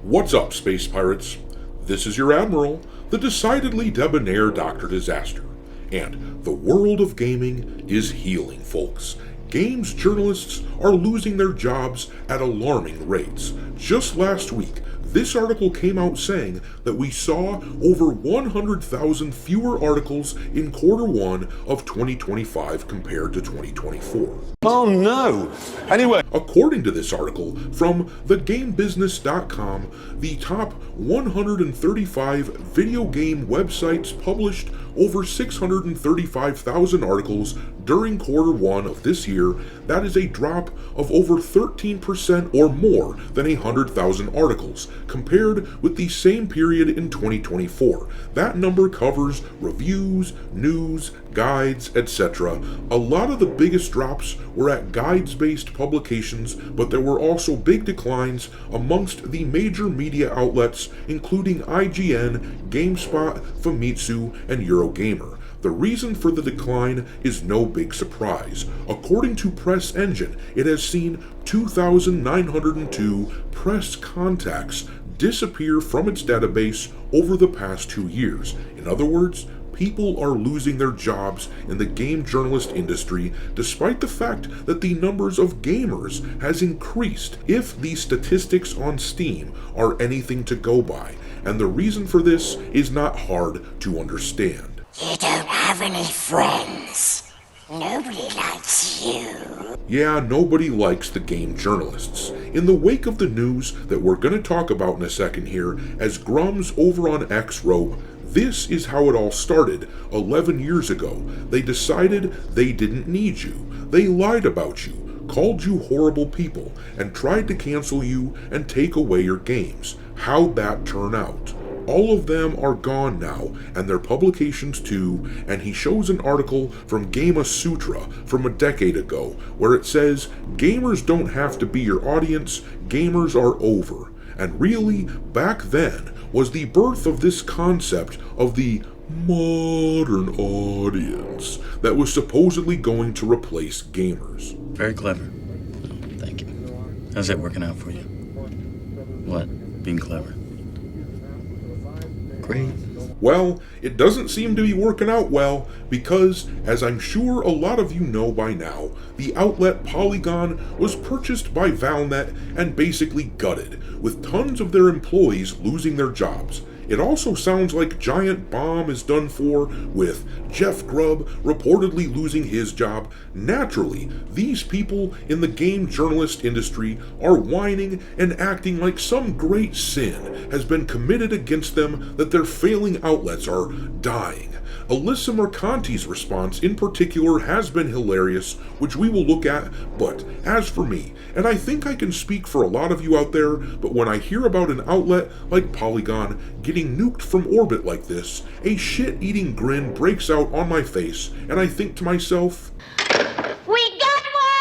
What's up, space pirates? This is your Admiral, the decidedly debonair Dr. Disaster. And the world of gaming is healing, folks. Games journalists are losing their jobs at alarming rates. Just last week, this article came out saying that we saw over 100,000 fewer articles in Q1 of 2025 compared to 2024. Oh no! Anyway, according to this article from thegamebusiness.com, the top 135 video game websites published over 635,000 articles during Q1 of this year. That is a drop of over 13% or more than 100,000 articles compared with the same period in 2024. That number covers reviews, news, guides, etc. A lot of the biggest drops were at guides-based publications, but there were also big declines amongst the major media outlets, including IGN, GameSpot, Famitsu, and Eurogamer. The reason for the decline is no big surprise. According to Press Engine, it has seen 2,902 press contacts disappear from its database over the past 2 years. In other words, people are losing their jobs in the game journalist industry, despite the fact that the numbers of gamers has increased, if the statistics on Steam are anything to go by. And the reason for this is not hard to understand. You don't have any friends. Nobody likes you. Yeah, nobody likes the game journalists. In the wake of the news that we're going to talk about in a second here, as Grums over on X wrote, this is how it all started 11 years ago. They decided they didn't need you. They lied about you, called you horrible people, and tried to cancel you and take away your games. How'd that turn out? All of them are gone now, and their publications too, and he shows an article from Gama Sutra from a decade ago, where it says, gamers don't have to be your audience, gamers are over. And really, back then, was the birth of this concept of the modern audience that was supposedly going to replace gamers. Very clever. Thank you. How's that working out for you? What? Being clever? Great. Well, it doesn't seem to be working out well because, as I'm sure a lot of you know by now, the outlet Polygon was purchased by Valnet and basically gutted, with tons of their employees losing their jobs. It also sounds like Giant Bomb is done for, with Jeff Grubb reportedly losing his job. Naturally, these people in the game journalist industry are whining and acting like some great sin has been committed against them, that their failing outlets are dying. Alyssa Mercanti's response in particular has been hilarious, which we will look at, but as for me, and I think I can speak for a lot of you out there, but when I hear about an outlet like Polygon getting nuked from orbit like this, a shit-eating grin breaks out on my face, and I think to myself, We got one!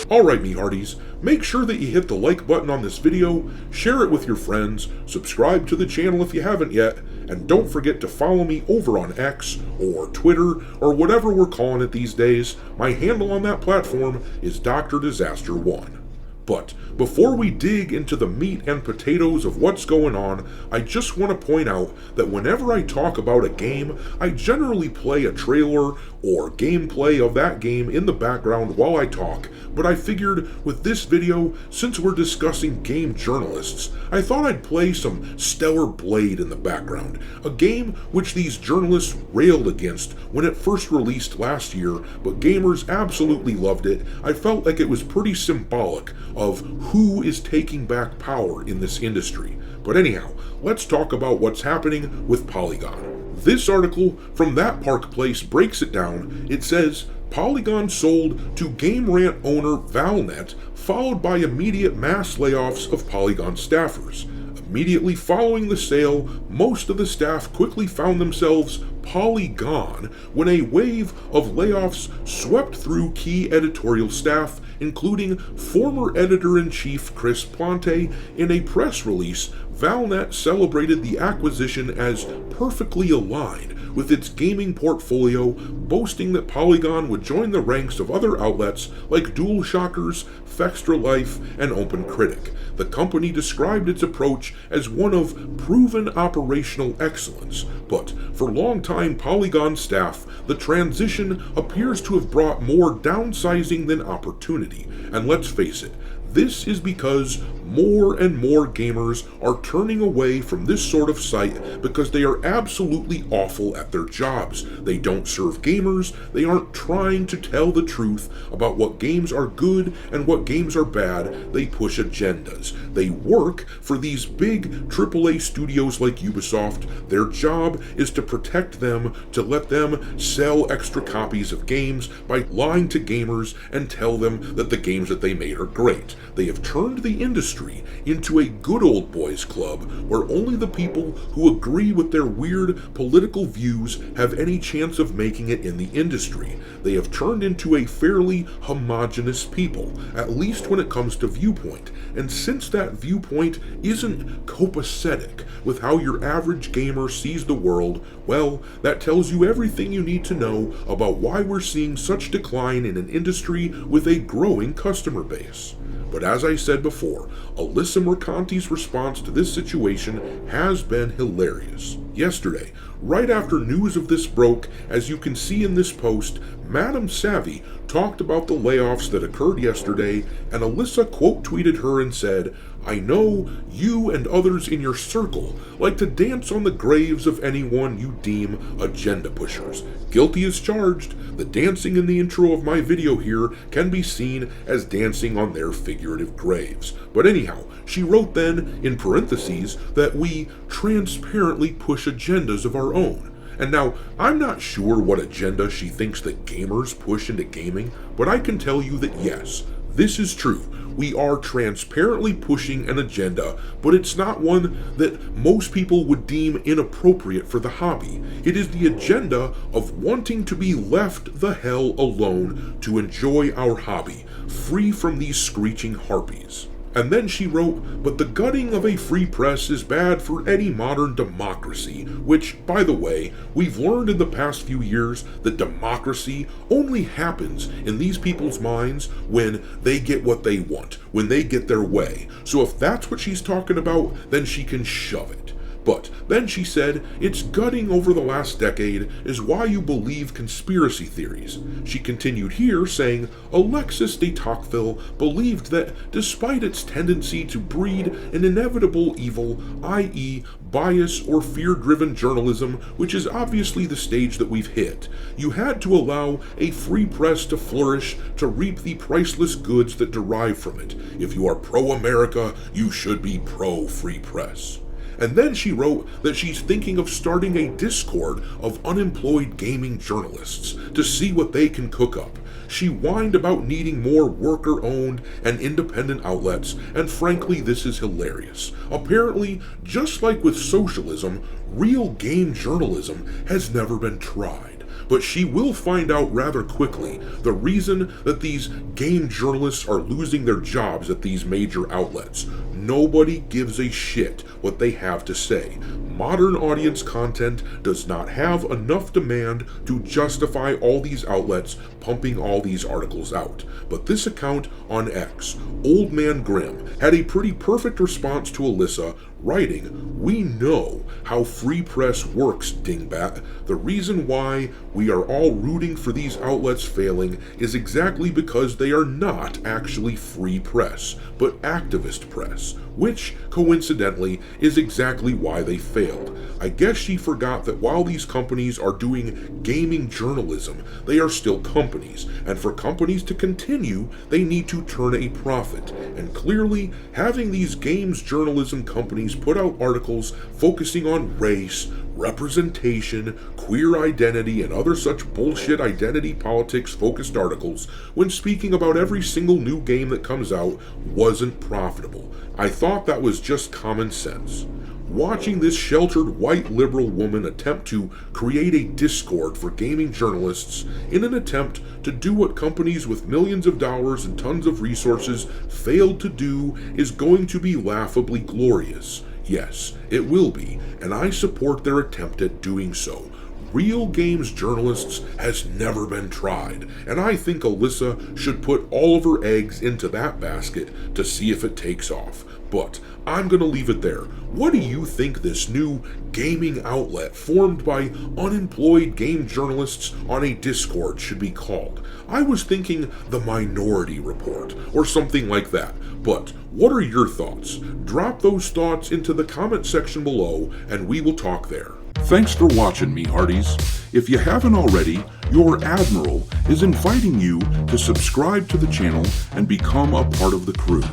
alright me hearties, make sure that you hit the like button on this video, share it with your friends, subscribe to the channel if you haven't yet, and don't forget to follow me over on X, or Twitter, or whatever we're calling it these days. My handle on that platform is Dr. Disaster 1. But before we dig into the meat and potatoes of what's going on, I just want to point out that whenever I talk about a game, I generally play a trailer or gameplay of that game in the background while I talk, but I figured with this video, since we're discussing game journalists, I thought I'd play some Stellar Blade in the background, a game which these journalists railed against when it first released last year, but gamers absolutely loved it. I felt like it was pretty symbolic of who is taking back power in this industry. But anyhow, let's talk about what's happening with Polygon. This article from That Park Place breaks it down. It says, Polygon sold to Game Rant owner Valnet, followed by immediate mass layoffs of Polygon staffers. Immediately following the sale, most of the staff quickly found themselves Polygon when a wave of layoffs swept through key editorial staff, including former editor-in-chief Chris Plante. In a press release, Valnet celebrated the acquisition as perfectly aligned with its gaming portfolio, boasting that Polygon would join the ranks of other outlets like DualShockers, Fextra Life, and OpenCritic. The company described its approach as one of proven operational excellence, but for longtime Polygon staff, the transition appears to have brought more downsizing than opportunity. And let's face it, this is because more and more gamers are turning away from this sort of site because they are absolutely awful at their jobs. They don't serve gamers, they aren't trying to tell the truth about what games are good and what games are bad, they push agendas. They work for these big AAA studios like Ubisoft. Their job is to protect them, to let them sell extra copies of games by lying to gamers and tell them that the games that they made are great. They have turned the industry into a good old boys club where only the people who agree with their weird political views have any chance of making it in the industry. They have turned into a fairly homogenous people, at least when it comes to viewpoint. And since that viewpoint isn't copacetic with how your average gamer sees the world, well, that tells you everything you need to know about why we're seeing such decline in an industry with a growing customer base. But as I said before, Alyssa Mercanti's response to this situation has been hilarious. Yesterday, right after news of this broke, as you can see in this post, Madam Savvy talked about the layoffs that occurred yesterday, and Alyssa quote tweeted her and said, "I know you and others in your circle like to dance on the graves of anyone you deem agenda pushers. Guilty as charged. The dancing in the intro of my video here can be seen as dancing on their figurative graves." But anyhow, she wrote then, in parentheses, that we transparently push agendas of our own. And now, I'm not sure what agenda she thinks that gamers push into gaming, but I can tell you that yes, this is true. We are transparently pushing an agenda, but it's not one that most people would deem inappropriate for the hobby. It is the agenda of wanting to be left the hell alone to enjoy our hobby, free from these screeching harpies. And then she wrote, "But the gutting of a free press is bad for any modern democracy," which, by the way, we've learned in the past few years that democracy only happens in these people's minds when they get what they want, when they get their way. So if that's what she's talking about, then she can shove it. But then she said, "Its gutting over the last decade is why you believe conspiracy theories." She continued here saying, "Alexis de Tocqueville believed that despite its tendency to breed an inevitable evil, i.e. bias or fear-driven journalism, which is obviously the stage that we've hit, you had to allow a free press to flourish to reap the priceless goods that derive from it. If you are pro-America, you should be pro-free press." And then she wrote that she's thinking of starting a Discord of unemployed gaming journalists to see what they can cook up. She whined about needing more worker-owned and independent outlets, and frankly, this is hilarious. Apparently, just like with socialism, real game journalism has never been tried. But she will find out rather quickly the reason that these game journalists are losing their jobs at these major outlets. Nobody gives a shit what they have to say. Modern audience content does not have enough demand to justify all these outlets pumping all these articles out. But this account on X, Old Man Grimm, had a pretty perfect response to Alyssa, writing, "We know how free press works, dingbat. The reason why we are all rooting for these outlets failing is exactly because they are not actually free press, but activist press, which, coincidentally, is exactly why they failed." I guess she forgot that while these companies are doing gaming journalism, they are still companies, and for companies to continue, they need to turn a profit. And clearly, having these games journalism companies companies put out articles focusing on race, representation, queer identity, and other such bullshit identity politics focused articles when speaking about every single new game that comes out wasn't profitable. I thought that was just common sense. Watching this sheltered white liberal woman attempt to create a Discord for gaming journalists in an attempt to do what companies with millions of dollars and tons of resources failed to do is going to be laughably glorious. Yes, it will be, and I support their attempt at doing so. Real games journalists has never been tried, and I think Alyssa should put all of her eggs into that basket to see if it takes off. But I'm gonna leave it there. What do you think this new gaming outlet formed by unemployed game journalists on a Discord should be called? I was thinking the Minority Report, or something like that. But what are your thoughts? Drop those thoughts into the comment section below, and we will talk there. Thanks for watching, me hearties. If you haven't already, your Admiral is inviting you to subscribe to the channel and become a part of the crew.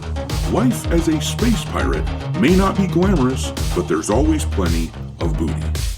Life as a space pirate may not be glamorous, but there's always plenty of booty.